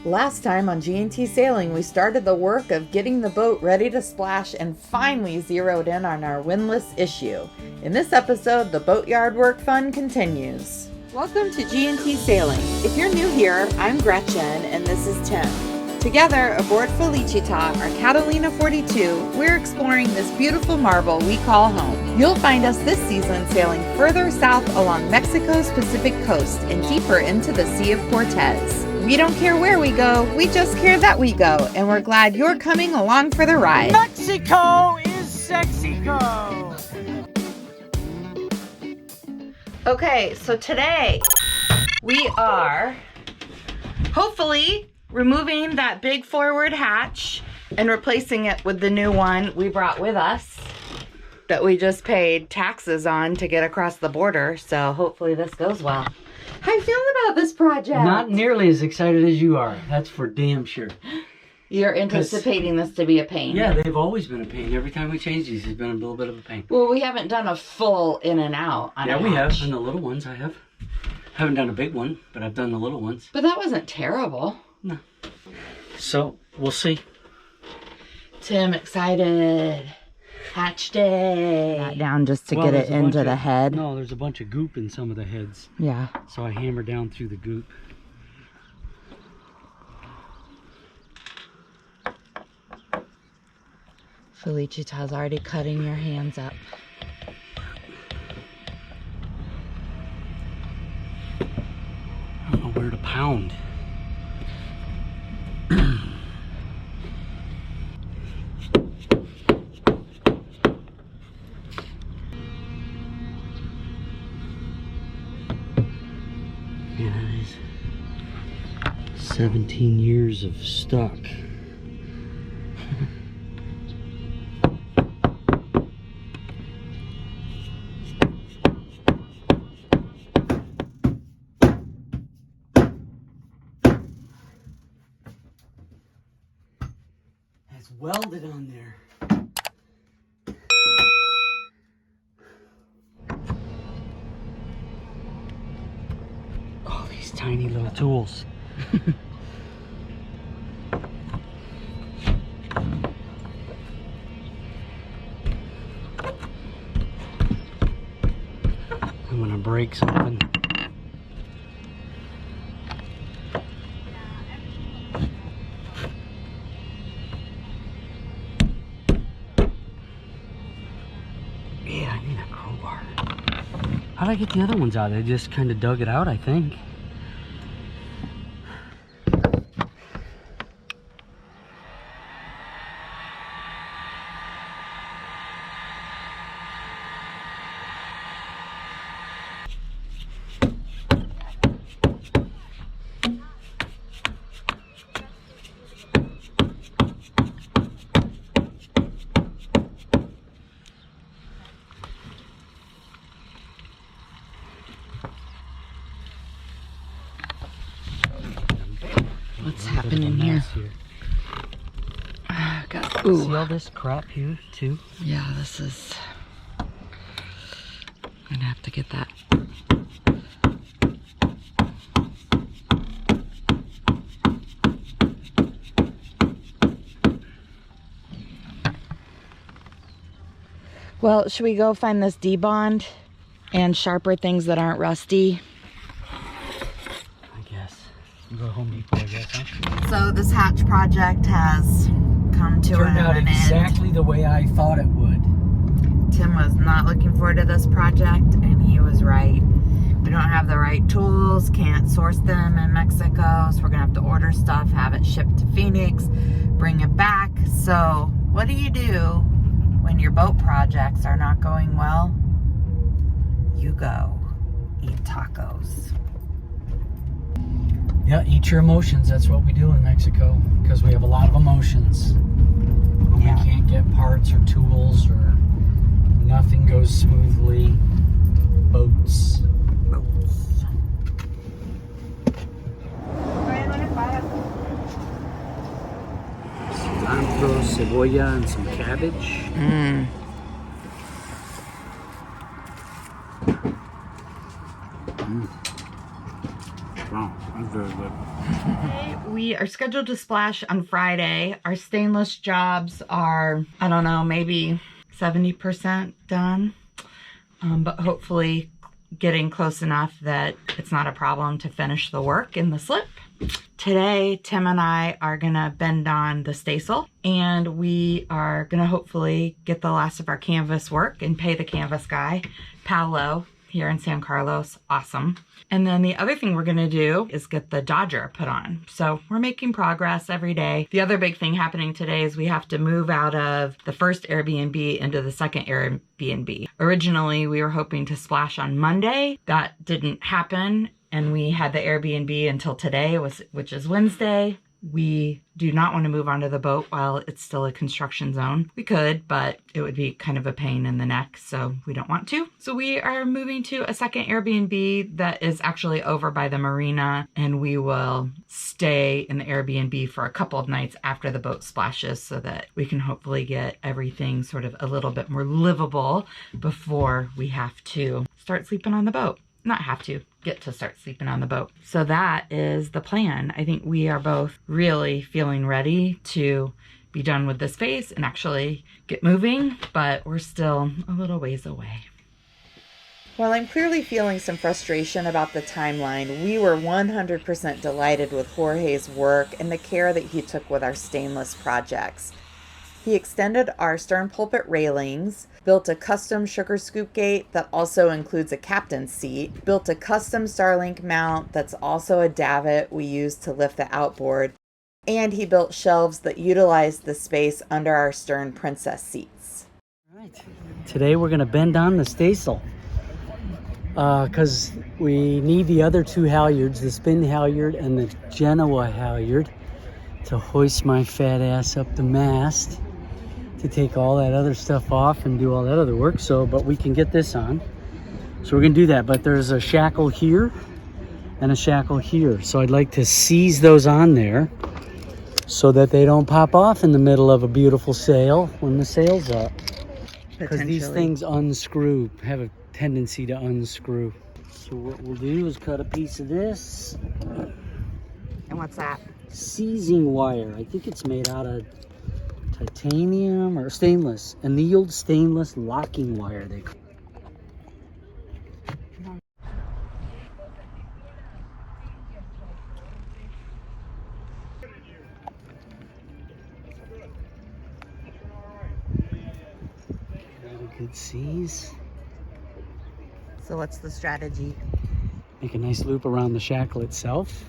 Last time on G&T Sailing, we started the work of getting the boat ready to splash and finally zeroed in on our windlass issue. In this episode, the boatyard work fun continues. Welcome to G&T Sailing. If you're new here, I'm Gretchen and this is Tim. Together, aboard Felicita, our Catalina 42, we're exploring this beautiful marble we call home. You'll find us this season sailing further south along Mexico's Pacific coast and deeper into the Sea of Cortez. We don't care where we go, we just care that we go, and we're glad you're coming along for the ride. Mexico is Sexico! Okay, so today we are hopefully removing that big forward hatch and replacing it with the new one we brought with us that we just paid taxes on to get across the border. So hopefully this goes well. How you feeling about this project? Not nearly as excited as you are. That's for damn sure. You're anticipating this to be a pain. Yeah, they've always been a pain. Every time we change these, it's been a little bit of a pain. Well, we haven't done a full in and out on Yeah, a we have. hatch. And the little ones I have. Haven't done a big one, but I've done the little ones. But that wasn't terrible. No. So, we'll see. Tim, excited. Hatch day. That down just to get it into the head. No, there's a bunch of goop in some of the heads. Yeah. So I hammer down through the goop. Felicita's already cutting your hands up. I don't know where to pound. Yeah, that is 17 years of stuck. It's welded on there. Oh, these tiny little tools. I'm gonna break something. Yeah, I need a crowbar. How'd I get the other ones out? I just kind of dug it out, I think. What's happening here? Ooh. See all this crap here, too? Yeah, this is... I'm gonna have to get that. Well, should we go find this D-bond and sharper things that aren't rusty? I guess. We'll go Home Depot, I guess, huh? So this hatch project has come to Turned out an exactly the way I thought it would. end. Tim was not looking forward to this project, and he was right. We don't have the right tools, can't source them in Mexico, so we're gonna have to order stuff, have it shipped to Phoenix, bring it back. So what do you do when your boat projects are not going well? You go eat tacos. Yeah, eat your emotions. That's what we do in Mexico, because we have a lot of emotions. When Yeah. we can't get parts or tools, or nothing goes smoothly. Boats. Cilantro, cebolla, and some cabbage. Wow, that's very good. We are scheduled to splash on Friday. Our stainless jobs are, I don't know, maybe 70% done, but hopefully getting close enough that it's not a problem to finish the work in the slip. Today, Tim and I are gonna bend on the staysail, and we are gonna hopefully get the last of our canvas work and pay the canvas guy, Paolo, here in San Carlos. Awesome. And then the other thing we're gonna do is get the Dodger put on. So we're making progress every day. The other big thing happening today is we have to move out of the first Airbnb into the second Airbnb. Originally, we were hoping to splash on Monday. That didn't happen, and we had the Airbnb until today, which is Wednesday. We do not want to move onto the boat while it's still a construction zone. We could, but it would be kind of a pain in the neck, so we don't want to. So we are moving to a second Airbnb that is actually over by the marina, and we will stay in the Airbnb for a couple of nights after the boat splashes so that we can hopefully get everything sort of a little bit more livable before we have to start sleeping on the boat. Not have to, get to start sleeping on the boat. So that is the plan. I think we are both really feeling ready to be done with this phase and actually get moving, but we're still a little ways away. While I'm clearly feeling some frustration about the timeline, we were 100% delighted with Jorge's work and the care that he took with our stainless projects. He extended our stern pulpit railings, built a custom sugar scoop gate that also includes a captain's seat, built a custom Starlink mount that's also a davit we use to lift the outboard, and he built shelves that utilized the space under our stern princess seats. All right. Today we're going to bend on the staysail because we need the other two halyards, the spin halyard and the Genoa halyard, to hoist my fat ass up the mast, to take all that other stuff off and do all that other work. But we can get this on. So we're gonna do that, but there's a shackle here and a shackle here. So I'd like to seize those on there so that they don't pop off in the middle of a beautiful sail when the sail's up. Because these things unscrew, have a tendency to unscrew. So what we'll do is cut a piece of this. And what's that? Seizing wire. I think it's made out of titanium or stainless, annealed stainless locking wire they call. Good seize. So what's the strategy? Make a nice loop around the shackle itself.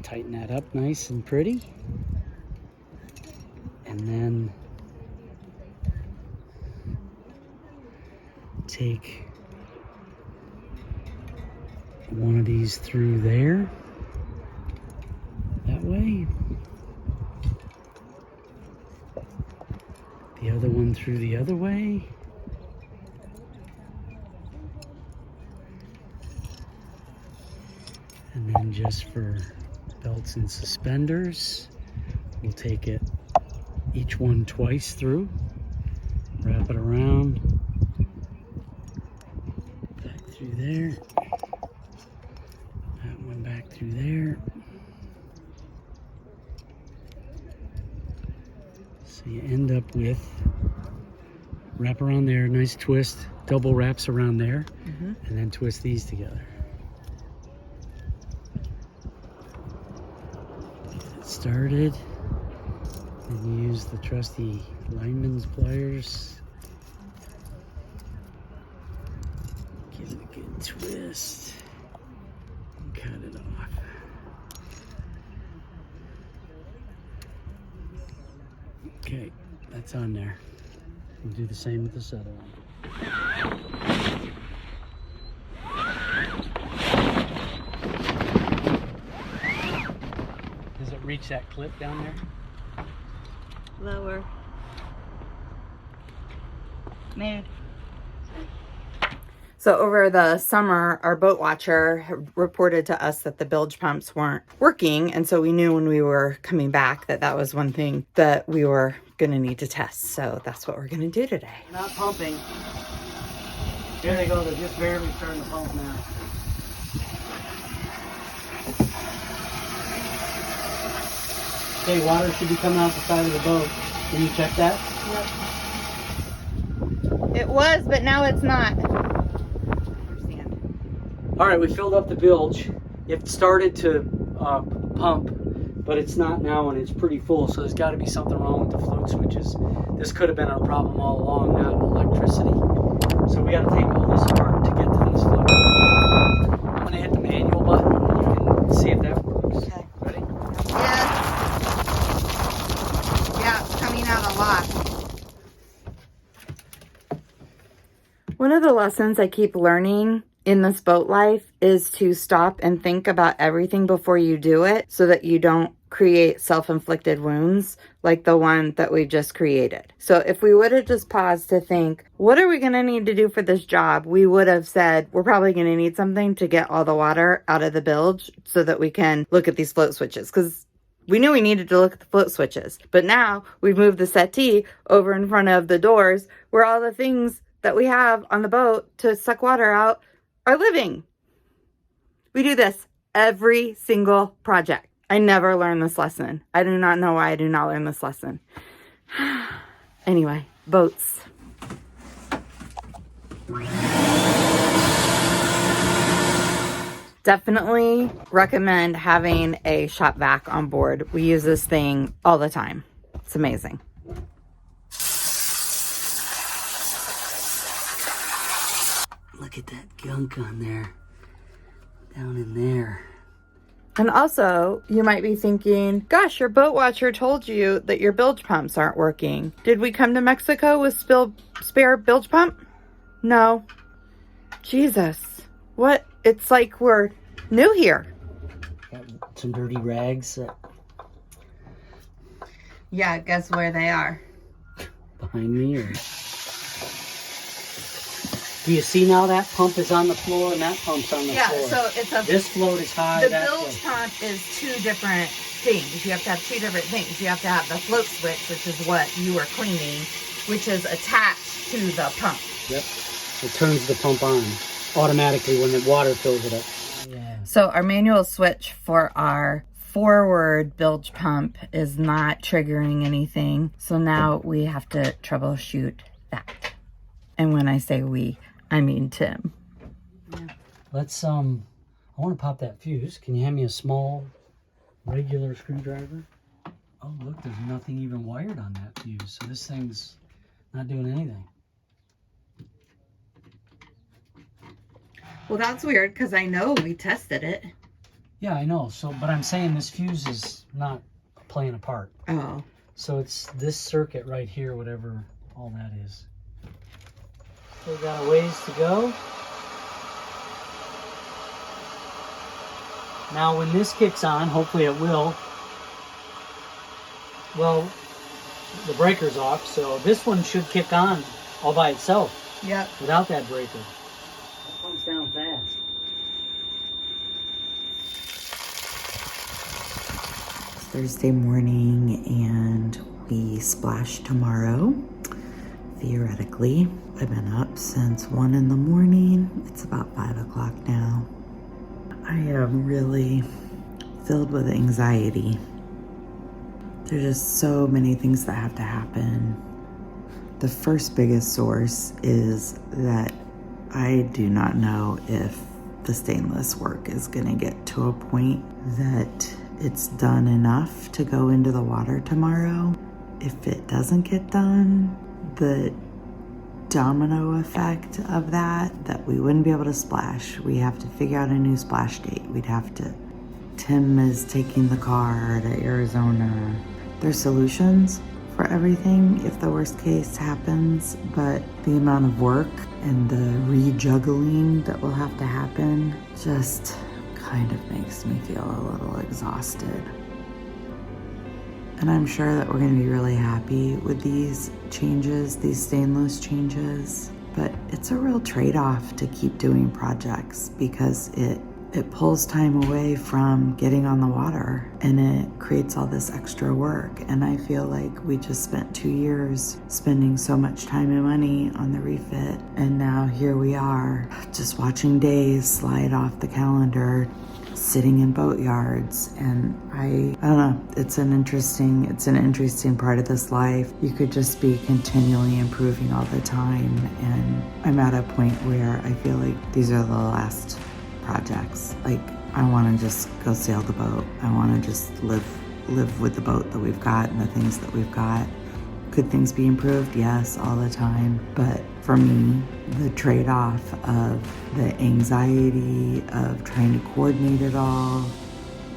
Tighten that up nice and pretty. And then take one of these through there, that way. The other one through the other way. And then just for belts and suspenders, we'll take it each one twice through, wrap it around, back through there, that one back through there. So you end up with wrap around there, nice twist, double wraps around there, and then twist these together. Get it started. And use the trusty lineman's pliers. Give it a good twist and cut it off. Okay, that's on there. We'll do the same with this other one. Does it reach that clip down there? Lower. Mood. So over the summer, our boat watcher reported to us that the bilge pumps weren't working. And so we knew when we were coming back that that was one thing that we were going to need to test. So that's what we're going to do today. Not pumping. There they go. They're just barely starting to pump now. Okay, water should be coming out the side of the boat. Can you check that? Yep. It was, but now it's not. All right, we filled up the bilge. It started to pump, but it's not now, and it's pretty full, so there's got to be something wrong with the float switches. This could have been our problem all along, not electricity. So we got to take all this apart to get to these float switches. I'm going to hit the manual button, and you can see if that works. Okay. Ready? Yes. Yeah, it's coming out a lot. One of the lessons I keep learning in this boat life is to stop and think about everything before you do it so that you don't create self-inflicted wounds like the one that we just created. So if we would have just paused to think, what are we going to need to do for this job? We would have said, we're probably going to need something to get all the water out of the bilge so that we can look at these float switches, because we knew we needed to look at the float switches. But now we've moved the settee over in front of the doors where all the things that we have on the boat to suck water out are living. We do this every single project. I never learn this lesson. I do not know why I do not learn this lesson. Anyway, boats. Definitely recommend having a shop vac on board. We use this thing all the time. It's amazing. Look at that gunk on there. Down in there. And also, you might be thinking, gosh, your boat watcher told you that your bilge pumps aren't working. Did we come to Mexico with spare bilge pump? No. Jesus. What? It's like we're new here. Got some dirty rags. Yeah, guess where they are? Behind me, or... Do you see now that pump is on the floor and that pump's on the floor? Yeah, so it's a... This float is high, The that bilge float. pump is two different things. You have to have two different things. You have to have the float switch, which is what you are cleaning, which is attached to the pump. Yep. It turns the pump on automatically when the water fills it up. Yeah. So our manual switch for our forward bilge pump is not triggering anything. So now we have to troubleshoot that. And when I say we, I mean Tim. Yeah. Let's, I want to pop that fuse. Can you hand me a small, regular screwdriver? Oh, look, there's nothing even wired on that fuse. So this thing's not doing anything. Well, that's weird because I know we tested it. Yeah, I know. So, but I'm saying this fuse is not playing a part. Oh. So it's this circuit right here, whatever all that is. Still got a ways to go. Now when this kicks on, hopefully it will, well, the breaker's off, so this one should kick on all by itself. Yep. Without that breaker. It comes down fast. It's Thursday morning and we splash tomorrow. Theoretically, I've been up since 1 in the morning. It's about 5 o'clock now. I am really filled with anxiety. There's just so many things that have to happen. The first biggest source is that I do not know if the stainless work is gonna get to a point that it's done enough to go into the water tomorrow. If it doesn't get done, the domino effect of that we wouldn't be able to splash. We have to figure out a new splash date. Tim is taking the car to Arizona. There's solutions for everything if the worst case happens, but the amount of work and the rejuggling that will have to happen just kind of makes me feel a little exhausted. And I'm sure that we're going to be really happy with these changes, these stainless changes. But it's a real trade-off to keep doing projects because it pulls time away from getting on the water and it creates all this extra work. And I feel like we just spent 2 years spending so much time and money on the refit. And now here we are just watching days slide off the calendar. sitting in boat yards. And I don't know, it's an interesting part of this life. You could just be continually improving all the time. And I'm at a point where I feel like these are the last projects. Like, I want to just go sail the boat. I want to just live with the boat that we've got and the things that we've got. Could things be improved? Yes, all the time. But for me, the trade-off of the anxiety of trying to coordinate it all,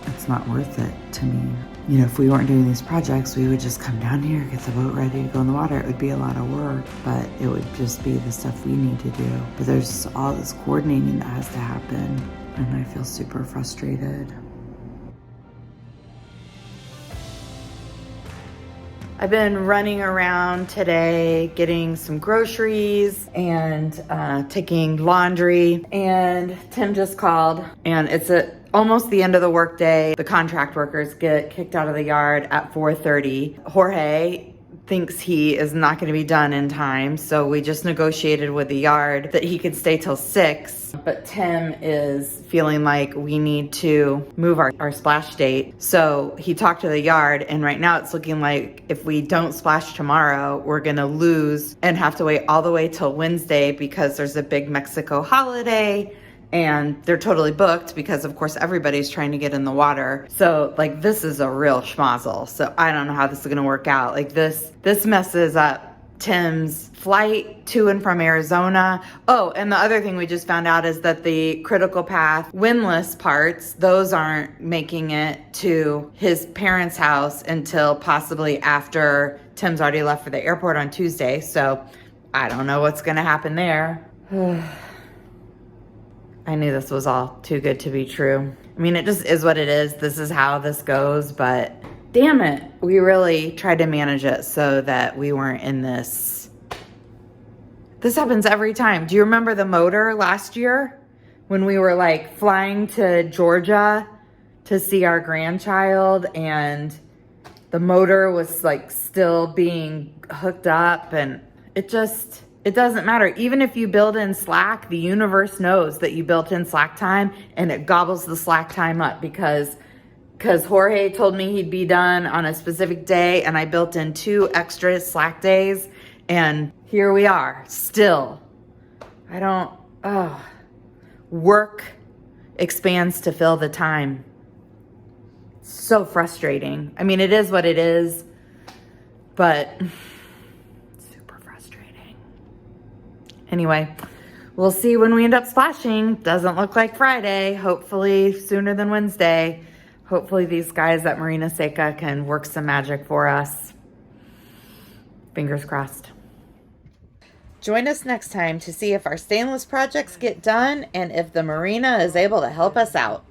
it's not worth it to me. You know, if we weren't doing these projects, we would just come down here, get the boat ready to go in the water. It would be a lot of work, but it would just be the stuff we need to do. But there's all this coordinating that has to happen, and I feel super frustrated. I've been running around today getting some groceries and taking laundry, and Tim just called, and it's almost the end of the workday. The contract workers get kicked out of the yard at 4:30. Jorge thinks he is not going to be done in time, so we just negotiated with the yard that he could stay till 6. But Tim is feeling like we need to move our splash date. So he talked to the yard, and right now it's looking like if we don't splash tomorrow, we're going to lose and have to wait all the way till Wednesday because there's a big Mexico holiday. And they're totally booked because, of course, everybody's trying to get in the water. So, like, this is a real schmozzle. So I don't know how this is going to work out. Like, this messes up Tim's flight to and from Arizona. Oh, and the other thing we just found out is that the critical path windlass parts, those aren't making it to his parents' house until possibly after Tim's already left for the airport on Tuesday. So I don't know what's going to happen there. I knew this was all too good to be true. I mean, it just is what it is. This is how this goes, but damn it. We really tried to manage it so that we weren't in this. This happens every time. Do you remember the motor last year when we were like flying to Georgia to see our grandchild, and the motor was like still being hooked up, and it doesn't matter. Even if you build in slack, the universe knows that you built in slack time, and it gobbles the slack time up because Jorge told me he'd be done on a specific day, and I built in 2 extra slack days, and here we are still. Work expands to fill the time. So frustrating. I mean, it is what it is, but anyway, we'll see when we end up splashing. Doesn't look like Friday. Hopefully sooner than Wednesday. Hopefully these guys at Marina Seca can work some magic for us. Fingers crossed. Join us next time to see if our stainless projects get done and if the marina is able to help us out.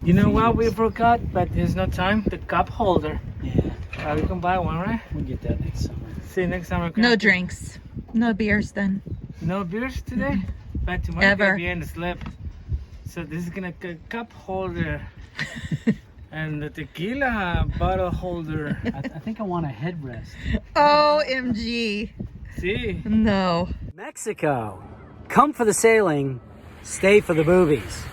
You know what we forgot, but there's no time? The cup holder. Yeah. We can buy one, right? We'll get that next summer. See you next summer. No drinks. No beers then. No beers today? But tomorrow Ever. be in the slip. So this is gonna be a cup holder. And the tequila bottle holder. I think I want a headrest. OMG. See? No. Mexico. Come for the sailing, stay for the boobies.